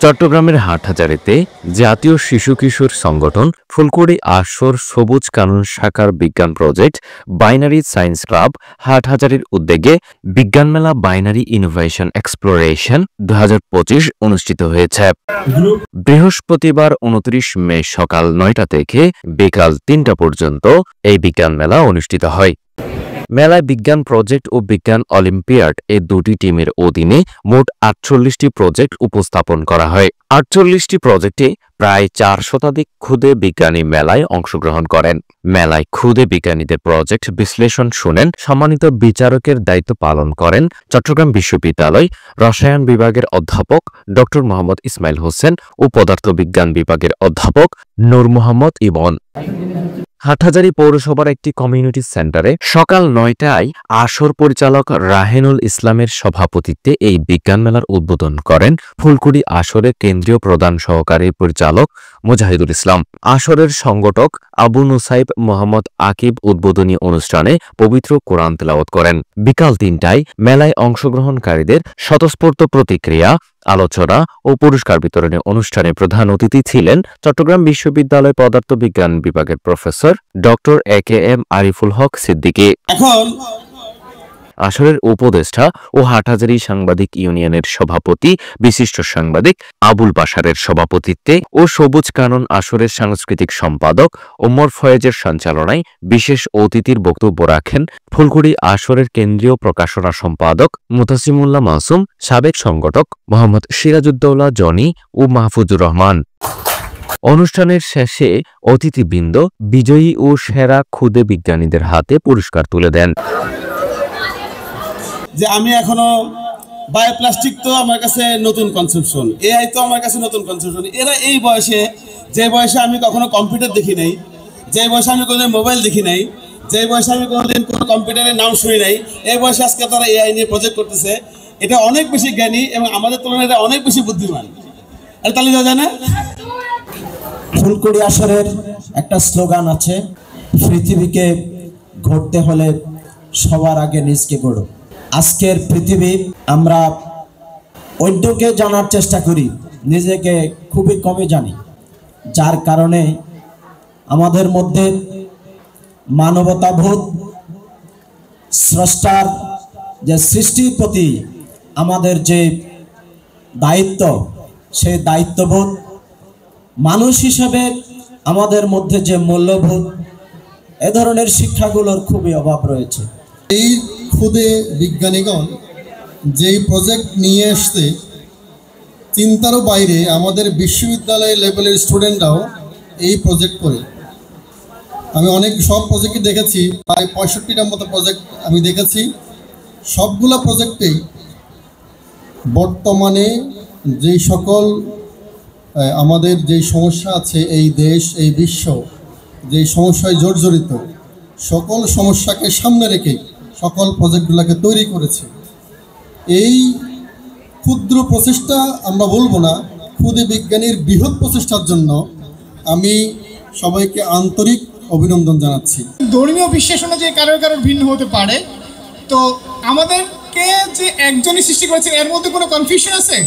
চট্টগ্রামের হাটহাজারীতে জাতীয় শিশু কিশোর সংগঠন ফুলকুড়ি আসর সবুজ কানুন শাখার বিজ্ঞান প্রজেক্ট বাইনারি সায়েন্স ক্লাব হাটহাজারীর উদ্যোগে বিজ্ঞান মেলা বাইনারি ইনোভেশন এক্সপ্লোরেশন 2025 অনুষ্ঠিত হয়েছে। বৃহস্পতিবার 29 মে সকাল 9টা থেকে বিকাল 3টা পর্যন্ত এই বিজ্ঞান মেলা অনুষ্ঠিত হয়। মেলায় বিজ্ঞান প্রজেক্ট ও বিজ্ঞান অলিম্পিয়াড এই দুটি টিমের অধীনে মোট 48টি প্রজেক্ট উপস্থাপন করা হয়। 48টি প্রজেক্টে প্রায় 4 শতাধিক ক্ষুদে বিজ্ঞানী মেলায় অংশগ্রহণ করেন। মেলায় ক্ষুদে বিজ্ঞানীদের প্রজেক্ট বিশ্লেষণ শুনেন সম্মানিত বিচারকের দায়িত্ব পালন করেন চট্টগ্রাম বিশ্ববিদ্যালয় রসায়ন বিভাগের অধ্যাপক ড মোহাম্মদ ইসমাইল হোসেন ও পদার্থবিজ্ঞান বিভাগের অধ্যাপক নূর মোহাম্মদ ইমন। হাটহাজারী পৌরসভার একটি কমিউনিটি সেন্টারে সকাল 9টায় আসর পরিচালক রাহেনুল ইসলামের সভাপতিত্বে এই বিজ্ঞান মেলার উদ্বোধন করেন ফুলকুড়ি আসরের কেন্দ্রীয় প্রধান সহকারী পরিচালক মুজাহিদুল ইসলাম। আসরের সংগঠক আবু নুসাইব মোহাম্মদ আকিব উদ্বোধনী অনুষ্ঠানে পবিত্র কোরআন তেলাওয়াত করেন। বিকাল 3টায় মেলায় অংশগ্রহণকারীদের স্বতঃস্ফূর্ত প্রতিক্রিয়া, আলোচনা ও পুরস্কার বিতরণী অনুষ্ঠানে প্রধান অতিথি ছিলেন চট্টগ্রাম বিশ্ববিদ্যালয় পদার্থবিজ্ঞান বিভাগের professor doctor AKM Ariful Haque Siddiqui. আসরের উপদেষ্টা ও হাটহাজারী সাংবাদিক ইউনিয়নের সভাপতি বিশিষ্ট সাংবাদিক আবুল বাশারের সভাপতিত্বে ও সবুজ কানুন আসরের সাংস্কৃতিক সম্পাদক ওমর ফয়েজের সঞ্চালনায় বিশেষ অতিথির বক্তব্য রাখেন ফুলকুড়ি আসরের কেন্দ্রীয় প্রকাশনা সম্পাদক মুতাসিমুল্লাহ মাসুম, সাবেক সংগঠক মোহাম্মদ সিরাজউদ্দৌলা জনি ও মাহফুজুর রহমান। অনুষ্ঠানের শেষে অতিথিবৃন্দ বিজয়ী ও সেরা ক্ষুদে বিজ্ঞানীদের হাতে পুরস্কার তুলে দেন। যে আমি এখনো বায়োপ্লাস্টিক তো আমার কাছে নতুন কনসেপশন, এআই তো আমার কাছে নতুন কনসেপশন। এরা এই বয়সে, যে বয়সে আমি কখনো কম্পিউটার দেখি নাই, যে বয়সে আমি কোনোদিন মোবাইল দেখি নাই, যে বয়সে আমি কোনোদিন কোনো কম্পিউটারের নাম শুনি নাই, এই বয়সে আজকে তারা এআই নিয়ে প্রজেক্ট করতেছে। এটা অনেক বেশি জ্ঞানী এবং আমাদের তুলনায় এটা অনেক বেশি বুদ্ধিমান। আর তাহলে যা জানে ফুলকুড়ি আসরের একটা স্লোগান আছে, পৃথিবীকে গড়তে হলে সবার আগে নিজকে গড়ো। আজকের পৃথিবী আমরা অন্যকে জানার চেষ্টা করি, নিজেকে খুবই কমই জানি, যার কারণে আমাদের মধ্যে মানবতাবোধ, স্রষ্টার যে সৃষ্টির প্রতি আমাদের যে দায়িত্ব, সেই দায়িত্ববোধ, মানুষ হিসেবে আমাদের মধ্যে যে মূল্যবোধ, এ ধরনের শিক্ষাগুলোর খুবই অভাব রয়েছে। এই ক্ষুদে বিজ্ঞানীগণ যেই প্রজেক্ট নিয়ে আসছে, চিন্তারও বাইরে আমাদের বিশ্ববিদ্যালয় লেভেলের স্টুডেন্টরাও এই প্রজেক্ট করে। আমি সব প্রজেক্টই দেখেছি, প্রায় 65টার মতো প্রজেক্ট আমি দেখেছি। সবগুলো প্রজেক্টেই বর্তমানে যেই সকল আমাদের যেই সমস্যা আছে, এই দেশ, এই বিশ্ব যেই সমস্যায় জর্জরিত, সকল সমস্যাকে সামনে রেখে সকল প্রজেক্টগুলোকে তৈরি করেছে। এই ক্ষুদ্র প্রচেষ্টা আমরা বলবো না, ক্ষুদে বিজ্ঞানীর বৃহৎ প্রচেষ্টার জন্য আমি সবাইকে আন্তরিক অভিনন্দন জানাচ্ছি। ধর্মীয় বিশ্বাস অনুযায়ী কারোর ভিন্ন হতে পারে, তো আমাদেরকে যে একজনই সৃষ্টি করেছে এর মধ্যে কোনো কনফিউশন আছে?